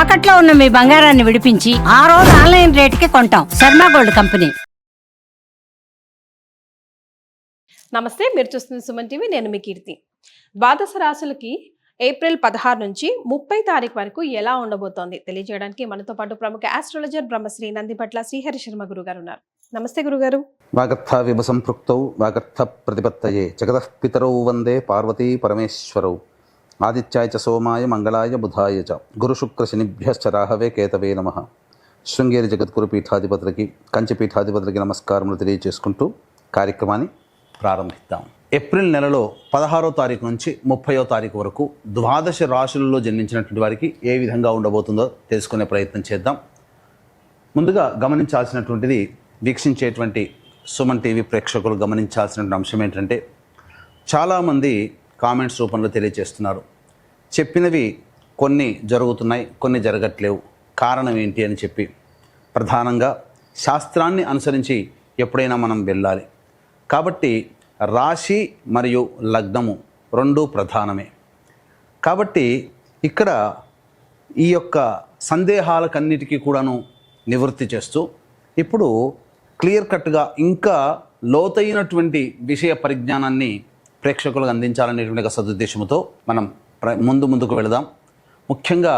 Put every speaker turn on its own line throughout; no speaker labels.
తాకట్లో ఉన్న మీ బంగారాన్ని విడిపించి ఆ రోజు ఆన్లైన్ రేటుకి కొంటాం. Sharma gold company.
నమస్తే, మీరు చూస్తున్న సుమన్ టీవీ. నేను మీ కీర్తి. ద్వాదశ రాశులకి ఏప్రిల్ 16 నుంచి 30 తారీఖు వరకు ఎలా ఉండబోతోంది తెలియజేయడానికి మనతో పాటు ప్రముఖ ఆస్ట్రాలజర్ బ్రహ్మశ్రీ నందిపట్ల శ్రీహరి శర్మ గురుగారు ఉన్నారు. నమస్తే గురుగారు.
వాగర్థ విభ సంపృక్తౌ వాగర్థ ప్రతిపత్తయే జగతః పితరౌ వందే పార్వతీ పరమేశ్వరౌ ఆదిత్యాయ చ సోమాయ మంగళాయ బుధాయ చ గురు శుక్ర శనిభ్యశ్చ రాహవే కేతవే నమః. శృంగేరి జగద్గురు పీఠాధిపతులకి కంచి పీఠాధిపతులకి నమస్కారములు తెలియజేసుకుంటూ కార్యక్రమాన్ని ప్రారంభిద్దాం. ఏప్రిల్ నెలలో 16వ తారీఖు నుంచి 30వ తారీఖు వరకు ద్వాదశ రాశులలో జన్మించినటువంటి వారికి ఏ విధంగా ఉండబోతుందో తెలుసుకునే ప్రయత్నం చేద్దాం. ముందుగా గమనించాల్సినటువంటిది, వీక్షించేటువంటి సుమన్ టీవీ ప్రేక్షకులు గమనించాల్సినటువంటి అంశం ఏంటంటే, చాలామంది కామెంట్స్ రూపంలో తెలియజేస్తున్నారు, చెప్పినవి కొన్ని జరుగుతున్నాయి, కొన్ని జరగట్లేవు, కారణం ఏంటి అని చెప్పి. ప్రధానంగా శాస్త్రాన్ని అనుసరించి ఎప్పుడైనా మనం వెళ్ళాలి కాబట్టి రాశి మరియు లగ్నము రెండూ ప్రధానమే. కాబట్టి ఇక్కడ ఈ యొక్క సందేహాలకన్నిటికీ కూడాను నివృత్తి చేస్తూ ఇప్పుడు క్లియర్ కట్గా ఇంకా లోతైనటువంటి విషయ పరిజ్ఞానాన్ని ప్రేక్షకులకు అందించాలనేటువంటి ఒక సదుద్దేశంతో మనం ముందుకు వెళదాం. ముఖ్యంగా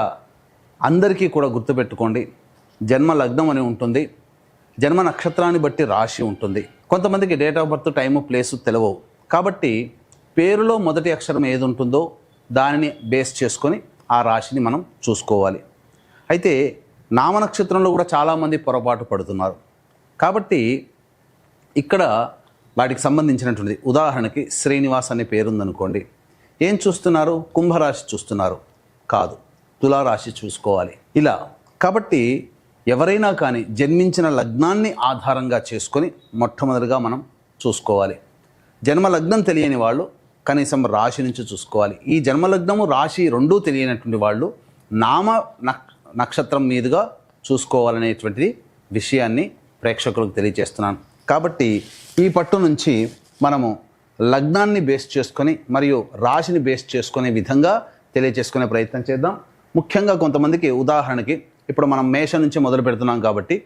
అందరికీ కూడా గుర్తుపెట్టుకోండి, జన్మ లగ్నం అని ఉంటుంది, జన్మ నక్షత్రాన్ని బట్టి రాశి ఉంటుంది. కొంతమందికి date of birth, time, place తెలియవు. కాబట్టి పేరులో మొదటి అక్షరం ఏది ఉంటుందో దానిని బేస్ చేసుకొని ఆ రాశిని మనం చూసుకోవాలి. అయితే నామనక్షత్రంలో కూడా చాలామంది పొరపాటు పడుతున్నారు. కాబట్టి ఇక్కడ వాటికి సంబంధించినటువంటిది, ఉదాహరణకి శ్రీనివాస్ అనే పేరుందనుకోండి, ఏం చూస్తున్నారు? కుంభరాశి చూస్తున్నారు కాదు, తులారాశి చూసుకోవాలి. ఇలా కాబట్టి ఎవరైనా కానీ జన్మించిన లగ్నాన్ని ఆధారంగా చేసుకొని మొట్టమొదటిగా మనం చూసుకోవాలి. జన్మ లగ్నం తెలియని వాళ్ళు కనీసం రాశి నుంచి చూసుకోవాలి. ఈ జన్మలగ్నము రాశి రెండూ తెలియనటువంటి వాళ్ళు నామ నక్షత్రం మీదుగా చూసుకోవాలనేటువంటిది విషయాన్ని ప్రేక్షకులకు తెలియజేస్తున్నాను. కాబట్టి ఈ పట్టు నుంచి మనము లగ్నాన్ని బేస్ చేసుకొని మరియు రాశిని బేస్ చేసుకునే విధంగా తెలియజేసుకునే ప్రయత్నం చేద్దాం. ముఖ్యంగా కొంతమందికి, ఉదాహరణకి ఇప్పుడు మనం మేష నుంచి మొదలు పెడుతున్నాం కాబట్టి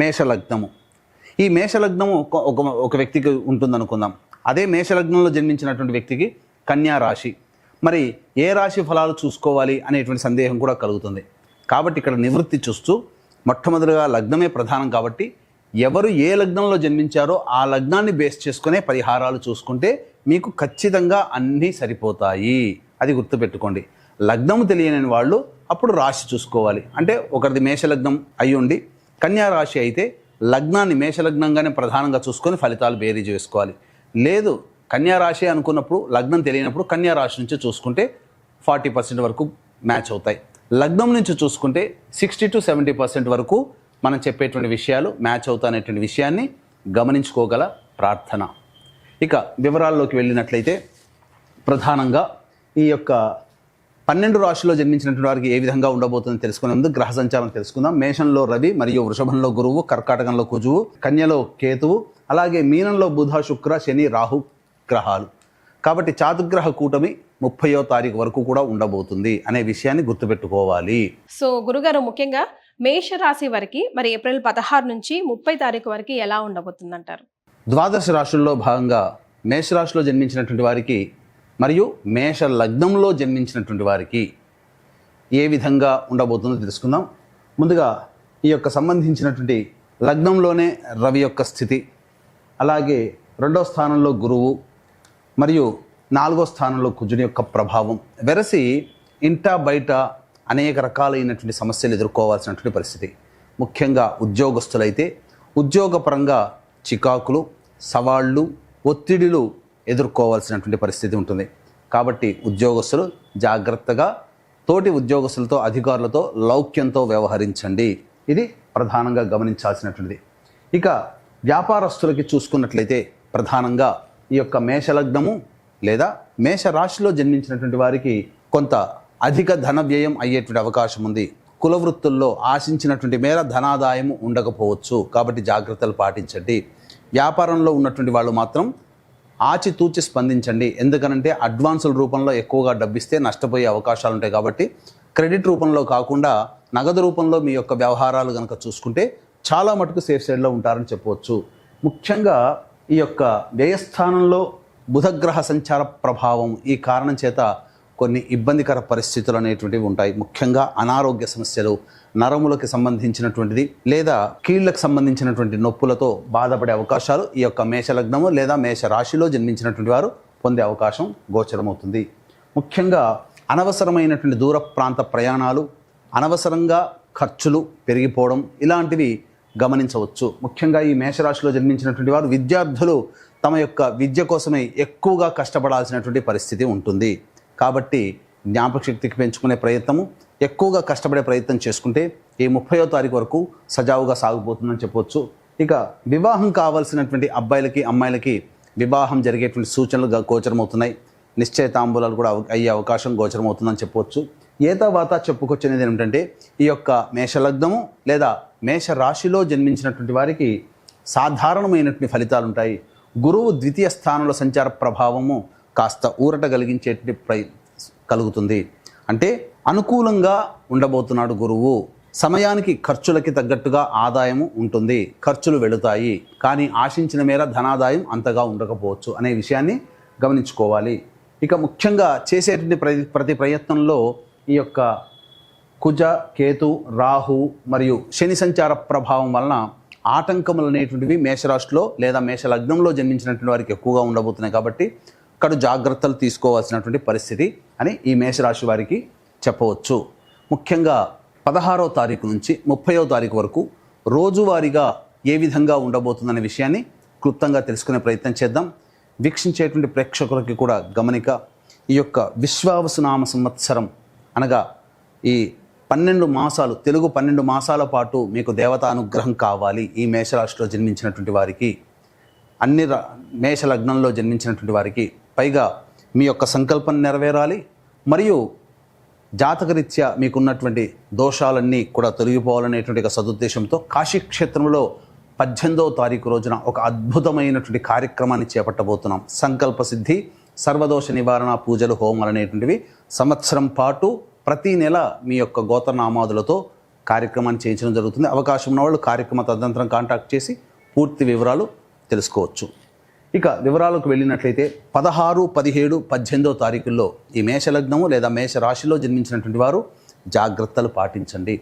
మేషలగ్నము, ఈ మేషలగ్నము ఒక వ్యక్తికి ఉంటుందనుకుందాం. అదే మేషలగ్నంలో జన్మించినటువంటి వ్యక్తికి కన్యా రాశి, మరి ఏ రాశి ఫలాలు చూసుకోవాలి అనేటువంటి సందేహం కూడా కలుగుతుంది. కాబట్టి ఇక్కడ నివృత్తి చూస్తూ మొట్టమొదటిగా లగ్నమే ప్రధానం కాబట్టి ఎవరు ఏ లగ్నంలో జన్మించారో ఆ లగ్నాన్ని బేస్ చేసుకునే పరిహారాలు చూసుకుంటే మీకు ఖచ్చితంగా అన్నీ సరిపోతాయి. అది గుర్తుపెట్టుకోండి. లగ్నము తెలియని వాళ్ళు అప్పుడు రాశి చూసుకోవాలి. అంటే ఒకరిది మేషలగ్నం అయి ఉండి కన్యా రాశి అయితే లగ్నాన్ని మేషలగ్నంగానే ప్రధానంగా చూసుకొని ఫలితాలు బేరీజ్ వేసుకోవాలి. లేదు కన్యా రాశి అనుకున్నప్పుడు లగ్నం తెలియనప్పుడు కన్యా రాశి నుంచి చూసుకుంటే 40% వరకు మ్యాచ్ అవుతాయి. లగ్నం నుంచి చూసుకుంటే 60 to 70% వరకు మనం చెప్పేటువంటి విషయాలు మ్యాచ్ అవుతాయనేటువంటి విషయాన్ని గమనించుకోగల ప్రార్థన. ఇక వివరాల్లోకి వెళ్ళినట్లయితే ప్రధానంగా ఈ యొక్క 12 రాశుల్లో జన్మించినటువంటి వారికి ఏ విధంగా ఉండబోతుందో తెలుసుకునే ముందు గ్రహ సంచారం తెలుసుకుందాం. మేషంలో రవి మరియు వృషభంలో గురువు, కర్కాటకంలో కుజువు, కన్యలో కేతువు, అలాగే మీనంలో బుధ, శుక్ర, శని, రాహు గ్రహాలు. కాబట్టి చాతుర్గ్రహ కూటమి 30వ తారీఖు వరకు కూడా ఉండబోతుంది అనే విషయాన్ని గుర్తుపెట్టుకోవాలి.
సో గురుగారు, ముఖ్యంగా మేషరాశి వారికి మరి ఏప్రిల్ 16 నుంచి 30 తారీఖు వరకు ఎలా ఉండబోతుంది అంటారు?
ద్వాదశ రాశుల్లో భాగంగా మేషరాశిలో జన్మించినటువంటి వారికి మరియు మేష లగ్నంలో జన్మించినటువంటి వారికి ఏ విధంగా ఉండబోతుందో తెలుసుకుందాం. ముందుగా ఈ యొక్క సంబంధించినటువంటి లగ్నంలోనే రవి యొక్క స్థితి, అలాగే 2వ స్థానంలో గురువు మరియు 4వ స్థానంలో కుజుని యొక్క ప్రభావం వెరసి ఇంటా బయట అనేక రకాలైనటువంటి సమస్యలు ఎదుర్కోవాల్సినటువంటి పరిస్థితి. ముఖ్యంగా ఉద్యోగస్తులైతే ఉద్యోగపరంగా చికాకులు, సవాళ్ళు, ఒత్తిడిలు ఎదుర్కోవాల్సినటువంటి పరిస్థితి ఉంటుంది. కాబట్టి ఉద్యోగస్తులు జాగ్రత్తగా తోటి ఉద్యోగస్తులతో, అధికారులతో లౌక్యంతో వ్యవహరించండి. ఇది ప్రధానంగా గమనించాల్సినటువంటిది. ఇక వ్యాపారస్తులకి చూసుకున్నట్లయితే ప్రధానంగా ఈ యొక్క మేషలగ్నము లేదా మేష రాశిలో జన్మించినటువంటి వారికి కొంత అధిక ధన వ్యయం అయ్యేటువంటి అవకాశం ఉంది. కుల వృత్తుల్లో ఆశించినటువంటి మేర ధనాదాయము ఉండకపోవచ్చు. కాబట్టి జాగ్రత్తలు పాటించండి. వ్యాపారంలో ఉన్నటువంటి వాళ్ళు మాత్రం ఆచితూచి స్పందించండి. ఎందుకనంటే అడ్వాన్సుల రూపంలో ఎక్కువగా డబ్బిస్తే నష్టపోయే అవకాశాలు ఉంటాయి. కాబట్టి క్రెడిట్ రూపంలో కాకుండా నగదు రూపంలో మీ యొక్క వ్యవహారాలు కనుక చూసుకుంటే చాలా మటుకు సేఫ్ సైడ్లో ఉంటారని చెప్పవచ్చు. ముఖ్యంగా ఈ యొక్క వ్యయస్థానంలో బుధగ్రహ సంచార ప్రభావం ఈ కారణం చేత కొన్ని ఇబ్బందికర పరిస్థితులు అనేటువంటివి ఉంటాయి. ముఖ్యంగా అనారోగ్య సమస్యలు, నరములకు సంబంధించినటువంటిది లేదా కీళ్లకు సంబంధించినటువంటి నొప్పులతో బాధపడే అవకాశాలు ఈ యొక్క మేషలగ్నము లేదా మేష రాశిలో జన్మించినటువంటి వారు పొందే అవకాశం గోచరమవుతుంది. ముఖ్యంగా అనవసరమైనటువంటి దూర ప్రాంత ప్రయాణాలు, అనవసరంగా ఖర్చులు పెరిగిపోవడం ఇలాంటివి గమనించవచ్చు. ముఖ్యంగా ఈ మేషరాశిలో జన్మించినటువంటి వారు విద్యార్థులు తమ యొక్క విద్య కోసమే ఎక్కువగా కష్టపడాల్సినటువంటి పరిస్థితి ఉంటుంది. కాబట్టి జ్ఞాపకశక్తికి పెంచుకునే ప్రయత్నము, ఎక్కువగా కష్టపడే ప్రయత్నం చేసుకుంటే ఈ 30వ తారీఖు వరకు సజావుగా సాగిపోతుందని చెప్పవచ్చు. ఇక వివాహం కావాల్సినటువంటి అబ్బాయిలకి అమ్మాయిలకి వివాహం జరిగేటువంటి సూచనలు గోచరమవుతున్నాయి. నిశ్చయితాంబూలాలు కూడా అయ్యే అవకాశం గోచరమవుతుందని చెప్పవచ్చు. ఏతావాత చెప్పుకొచ్చినది ఏమిటంటే ఈ యొక్క మేషలగ్నము లేదా మేష రాశిలో జన్మించినటువంటి వారికి సాధారణమైనటువంటి ఫలితాలు ఉంటాయి. గురువు ద్వితీయ స్థానంలో సంచార ప్రభావము కాస్త ఊరట కలిగించేటువంటి కలుగుతుంది. అంటే అనుకూలంగా ఉండబోతున్నాడు గురువు. సమయానికి ఖర్చులకి తగ్గట్టుగా ఆదాయము ఉంటుంది, ఖర్చులు వెళుతాయి, కానీ ఆశించిన మేర ధనాదాయం అంతగా ఉండకపోవచ్చు అనే విషయాన్ని గమనించుకోవాలి. ఇక ముఖ్యంగా చేసేటువంటి ప్రతి ప్రయత్నంలో ఈ యొక్క కుజ, కేతు, రాహు మరియు శని సంచార ప్రభావం వలన ఆటంకములు అనేటువంటివి మేషరాశిలో లేదా మేషలగ్నంలో జన్మించినటువంటి వారికి ఎక్కువగా ఉండబోతున్నాయి. కాబట్టి కడు జాగ్రత్తలు తీసుకోవాల్సినటువంటి పరిస్థితి అని ఈ మేషరాశి వారికి చెప్పవచ్చు. ముఖ్యంగా 16వ తారీఖు నుంచి 30వ తారీఖు వరకు రోజువారీగా ఏ విధంగా ఉండబోతుందనే విషయాన్ని క్లుప్తంగా తెలుసుకునే ప్రయత్నం చేద్దాం. వీక్షించేటువంటి ప్రేక్షకులకి కూడా గమనిక, ఈ యొక్క విశ్వావసునామ సంవత్సరం అనగా ఈ 12 మాసాలు, తెలుగు 12 మాసాల పాటు మీకు దేవతా అనుగ్రహం కావాలి. ఈ మేషరాశిలో జన్మించినటువంటి వారికి, అన్ని మేషలగ్నంలో జన్మించినటువంటి వారికి, పైగా మీ యొక్క సంకల్పం నెరవేరాలి మరియు జాతకరీత్యా మీకున్నటువంటి దోషాలన్నీ కూడా తొలగిపోవాలనేటువంటి ఒక సదుద్దేశంతో కాశీక్షేత్రంలో 18వ తారీఖు రోజున ఒక అద్భుతమైనటువంటి కార్యక్రమాన్ని చేపట్టబోతున్నాం. సంకల్ప సిద్ధి, సర్వదోష నివారణ పూజలు, హోమాలు అనేటువంటివి సంవత్సరం పాటు ప్రతి నెల మీ యొక్క గోత్రనామాదులతో కార్యక్రమాన్ని చేయించడం జరుగుతుంది. అవకాశం ఉన్నవాళ్ళు కార్యక్రమ తదనంతరం కాంటాక్ట్ చేసి పూర్తి వివరాలు తెలుసుకోవచ్చు. ఇక వివరాలకు వెళ్ళినట్లయితే 16, 17, 18వ తారీఖుల్లో ఈ మేషలగ్నము లేదా మేష రాశిలో జన్మించినటువంటి వారు జాగ్రత్తలు పాటించండి.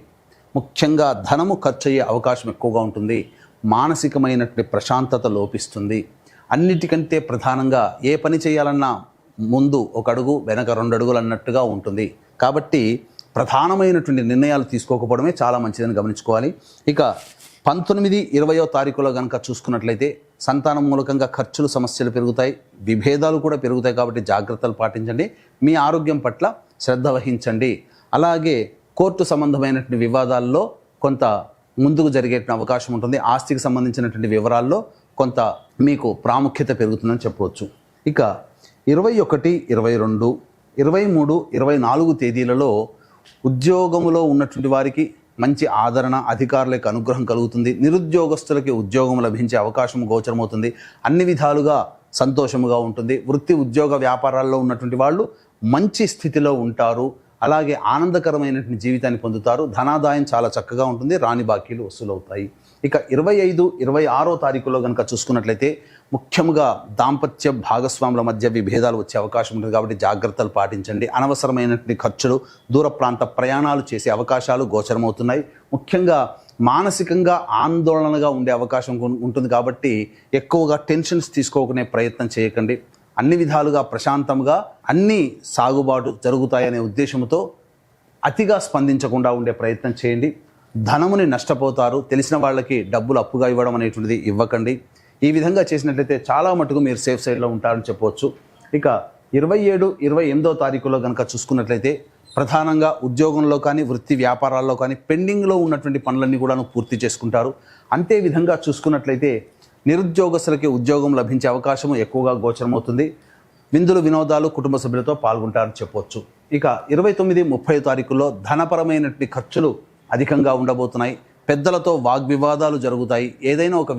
ముఖ్యంగా ధనము ఖర్చు అయ్యే అవకాశం ఎక్కువగా ఉంటుంది. మానసికమైనటువంటి ప్రశాంతత లోపిస్తుంది. అన్నిటికంటే ప్రధానంగా ఏ పని చేయాలన్నా ముందు ఒక అడుగు వెనక 2 అడుగులు అన్నట్టుగా ఉంటుంది. కాబట్టి ప్రధానమైనటువంటి నిర్ణయాలు తీసుకోకపోవడమే చాలా మంచిదని గమనించుకోవాలి. ఇక 19, 20వ తారీఖులో కనుక చూసుకున్నట్లయితే సంతానం మూలకంగా ఖర్చులు, సమస్యలు పెరుగుతాయి, విభేదాలు కూడా పెరుగుతాయి. కాబట్టి జాగ్రత్తలు పాటించండి. మీ ఆరోగ్యం పట్ల శ్రద్ధ వహించండి. అలాగే కోర్టు సంబంధమైనటువంటి వివాదాల్లో కొంత ముందుకు జరిగే అవకాశం ఉంటుంది. ఆస్తికి సంబంధించినటువంటి వివరాల్లో కొంత మీకు ప్రాముఖ్యత పెరుగుతుందని చెప్పవచ్చు. ఇక 21, 22, 23, 24 తేదీలలో ఉద్యోగంలో ఉన్నటువంటి వారికి మంచి ఆదరణ, అధికారులకు అనుగ్రహం కలుగుతుంది. నిరుద్యోగస్తులకి ఉద్యోగం లభించే అవకాశం గోచరమవుతుంది. అన్ని విధాలుగా సంతోషముగా ఉంటుంది. వృత్తి, ఉద్యోగ, వ్యాపారాల్లో ఉన్నటువంటి వాళ్ళు మంచి స్థితిలో ఉంటారు. అలాగే ఆనందకరమైనటువంటి జీవితాన్ని పొందుతారు. ధనాదాయం చాలా చక్కగా ఉంటుంది. రాని బాకీలు వసూలవుతాయి. ఇక 25, 26వ తారీఖులో కనుక చూసుకున్నట్లయితే ముఖ్యంగా దాంపత్య భాగస్వాముల మధ్య విభేదాలు వచ్చే అవకాశం ఉంటుంది. కాబట్టి జాగ్రత్తలు పాటించండి. అనవసరమైనటువంటి ఖర్చులు, దూర ప్రాంత ప్రయాణాలు చేసే అవకాశాలు గోచరమవుతున్నాయి. ముఖ్యంగా మానసికంగా ఆందోళనగా ఉండే అవకాశం ఉంటుంది. కాబట్టి ఎక్కువగా టెన్షన్స్ తీసుకోకునే ప్రయత్నం చేయకండి. అన్ని విధాలుగా ప్రశాంతంగా అన్ని సాగుబాటు జరుగుతాయనే ఉద్దేశంతో అతిగా స్పందించకుండా ఉండే ప్రయత్నం చేయండి. ధనముని నష్టపోతారు. తెలిసిన వాళ్ళకి డబ్బులు అప్పుగా ఇవ్వడం అనేటువంటిది ఇవ్వకండి. ఈ విధంగా చేసినట్లయితే చాలా మటుకు మీరు సేఫ్ సైడ్లో ఉంటారని చెప్పవచ్చు. ఇక 27, 28వ తారీఖులో కనుక చూసుకున్నట్లయితే ప్రధానంగా ఉద్యోగంలో కానీ, వృత్తి వ్యాపారాల్లో కానీ పెండింగ్లో ఉన్నటువంటి పనులన్నీ కూడా పూర్తి చేసుకుంటారు. అంతే విధంగా చూసుకున్నట్లయితే నిరుద్యోగస్తులకి ఉద్యోగం లభించే అవకాశం ఎక్కువగా గోచరమవుతుంది. విందులు, వినోదాలు కుటుంబ సభ్యులతో పాల్గొంటారని చెప్పవచ్చు. ఇక 29, 30 తారీఖుల్లో ధనపరమైనటువంటి ఖర్చులు అధికంగా ఉండబోతున్నాయి. పెద్దలతో వాగ్వివాదాలు జరుగుతాయి. ఏదైనా ఒక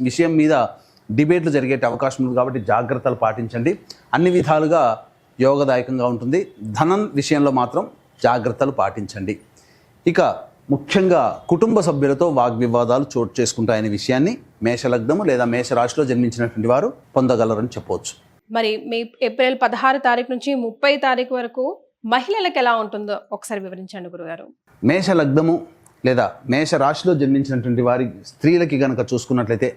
విషయం మీద డిబేట్లు జరిగే అవకాశం ఉంది. కాబట్టి జాగ్రత్తలు పాటించండి. అన్ని విధాలుగా యోగదాయకంగా ఉంటుంది. ధనం విషయంలో మాత్రం జాగ్రత్తలు పాటించండి. ఇక ముఖ్యంగా కుటుంబ సభ్యులతో వాగ్వివాదాలు చోటు చేసుకుంటాయనే విషయాన్ని మేషలగ్నము లేదా మేషరాశిలో జన్మించినటువంటి వారు పొందగలరని చెప్పవచ్చు.
మరి మీ ఏప్రిల్ 16 తారీఖు నుంచి 30 తారీఖు వరకు మహిళలకు ఎలా ఉంటుందో ఒకసారి వివరించండి గురుగారు.
మేషలగ్నము లేదా మేషరాశిలో జన్మించినటువంటి వారి స్త్రీలకి గనక చూసుకున్నట్లయితే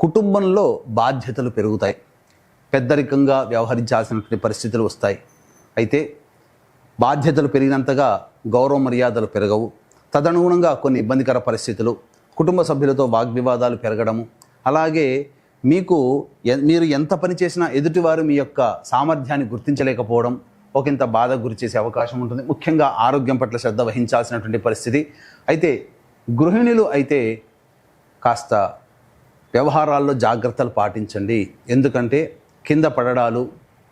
కుటుంబంలో బాధ్యతలు పెరుగుతాయి, పెద్దరికంగా వ్యవహరించాల్సినటువంటి పరిస్థితులు వస్తాయి. అయితే బాధ్యతలు పెరిగినంతగా గౌరవ మర్యాదలు పెరగవు. తదనుగుణంగా కొన్ని ఇబ్బందికర పరిస్థితులు, కుటుంబ సభ్యులతో వాగ్వివాదాలు పెరగడము, అలాగే మీరు ఎంత పని చేసినా ఎదుటివారు మీ యొక్క సామర్థ్యాన్ని గుర్తించలేకపోవడం ఒకంత బాధకు గురి చేసే అవకాశం ఉంటుంది. ముఖ్యంగా ఆరోగ్యం పట్ల శ్రద్ధ వహించాల్సినటువంటి పరిస్థితి. అయితే గృహిణులు అయితే కాస్త వ్యవహారాల్లో జాగ్రత్తలు పాటించండి, ఎందుకంటే కింద పడడాలు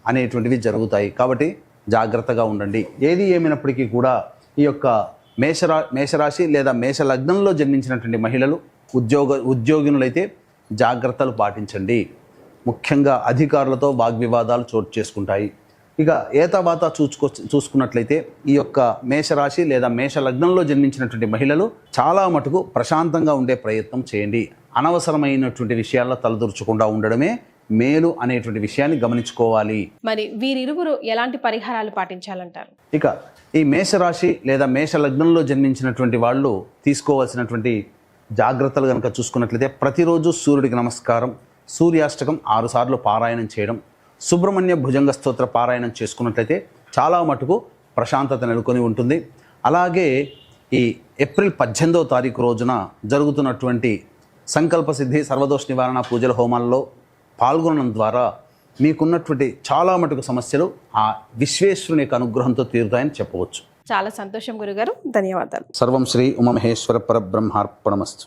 అనేటువంటివి జరుగుతాయి. కాబట్టి జాగ్రత్తగా ఉండండి. ఏది ఏమైనప్పటికీ కూడా ఈ యొక్క మేషరాశి లేదా మేషలగ్నంలో జన్మించినటువంటి మహిళలు ఉద్యోగినులైతే జాగ్రత్తలు పాటించండి. ముఖ్యంగా అధికారులతో వాగ్వివాదాలు చోటు చేసుకుంటాయి. ఇక ఏతవాత చూసుకున్నట్లయితే ఈ యొక్క మేషరాశి లేదా మేషలగ్నంలో జన్మించినటువంటి మహిళలు చాలా మటుకు ప్రశాంతంగా ఉండే ప్రయత్నం చేయండి. అనవసరమైనటువంటి విషయాల్లో తలదూర్చకుండా ఉండడమే మేలు అనేటువంటి విషయాన్ని గమనించుకోవాలి.
మరి వీరిరువురు ఎలాంటి పరిహారాలు పాటించాలంటారు?
ఇక ఈ మేషరాశి లేదా మేషలగ్నంలో జన్మించినటువంటి వాళ్ళు తీసుకోవాల్సినటువంటి జాగ్రత్తలు కనుక చూసుకున్నట్లయితే ప్రతిరోజు సూర్యుడికి నమస్కారం, సూర్యాష్టకం 6 సార్లు పారాయణం చేయడం, సుబ్రహ్మణ్య భుజంగ స్తోత్ర పారాయణం చేసుకున్నట్లయితే చాలా మటుకు ప్రశాంతత నెలకొని ఉంటుంది. అలాగే ఈ ఏప్రిల్ 18వ తారీఖు రోజున జరుగుతున్నటువంటి సంకల్ప సిద్ధి సర్వదోష నివారణ పూజల హోమాల్లో పాల్గొనడం ద్వారా మీకున్నటువంటి చాలా మటుకు సమస్యలు ఆ విశ్వేశ్వరుని యొక్క అనుగ్రహంతో తీరుతాయని చెప్పవచ్చు.
చాలా సంతోషం గురుగారు, ధన్యవాదాలు.
సర్వం శ్రీ ఉమామహేశ్వర పరబ్రహ్మార్పణమస్తు.